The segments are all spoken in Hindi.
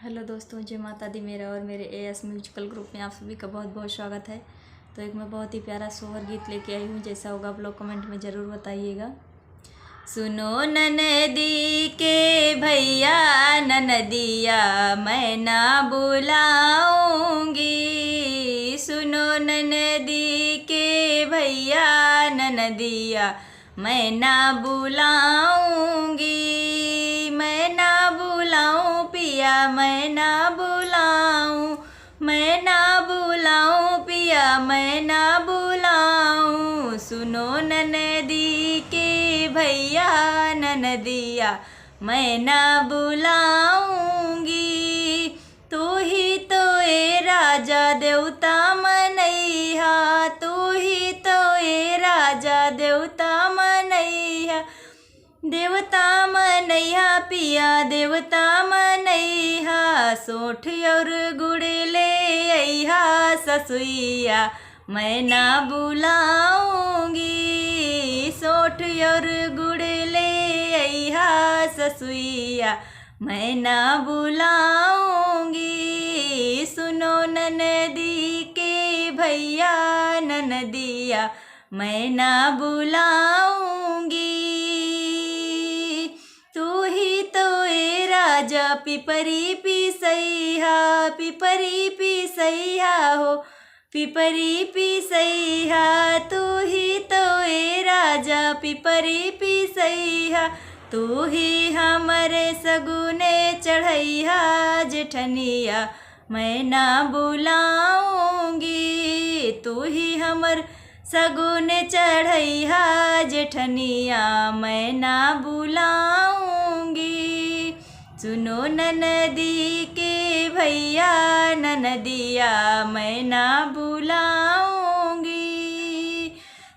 हेलो दोस्तों, जय माता दी। मेरा और मेरे एएस म्यूजिकल ग्रुप में आप सभी का बहुत बहुत स्वागत है। तो एक मैं बहुत ही प्यारा सोहर गीत लेके आई हूँ। जैसा होगा आप लोग कमेंट में ज़रूर बताइएगा। सुनो ननदी के भैया ननदिया मैं ना बुलाऊंगी। सुनो ननदी के भैया ननदिया मैं ना बुलाऊंगी। मैं ना बुलाऊं पिया, मैं ना बुलाऊं, मैं ना बुलाऊं पिया, मैं ना बुलाऊं। सुनो ननदी के भैया ननदिया मैं ना बुलाऊंगी। तू ही तो ए राजा देवता मनैया, तू ही तो ए राजा देवता मनैया। देवता मनैया पिया देवता मनैया। सोठ और गुड़ ले अइहा ससुइया मैं ना बुलाऊंगी। सोठ और गुड़ ले अइहा ससुइया मैं ना बुलाऊंगी। सुनो ननदी के भैया ननदिया मैं ना बुलाऊंगी। तू ही तो ए राजा पिपरी पिसैया, पिपरी पिसैया हो, पिपरी पिसैया। तू ही तो ए राजा पिपरी पिसैया। तू ही हमरे सगुने चढ़ैया जेठनिया मैं ना बुलाऊंगी। तू ही हमर सगुन चढ़ैया जेठनिया मैं ना बुलाऊंगी। सुनो ननदी के भैया ननदिया मैं ना बुलाऊंगी।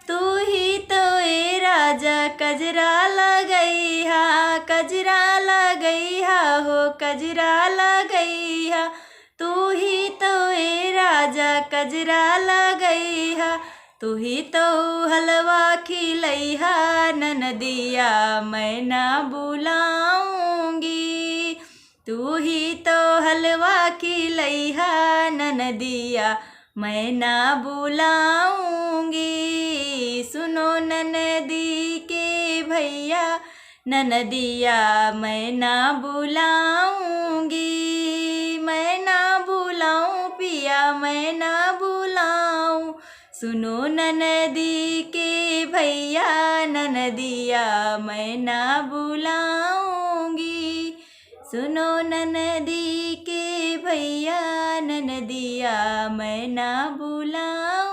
तू ही तो ए राजा कजरा लगैहा, कजरा लगैहा हो, कजरा लगैहा। तू ही तो ए राजा कजरा लगैहा। तू ही तो हलवा खिलैहा ननदिया मैं ना बुलाऊंगी। तू ही तो हलवा खिलैहा ननदिया मैं ना बुलाऊंगी। सुनो ननदी के भैया ननदिया मैं ना बुलाऊंगी। मैं ना बुलाऊं पिया, मैं ना बुलाऊं। सुनो ननदी के भैया ननदिया मैं ना बुलाऊंगी। सुनो ननदी के भैया ननदिया मैं ना बुलाऊं।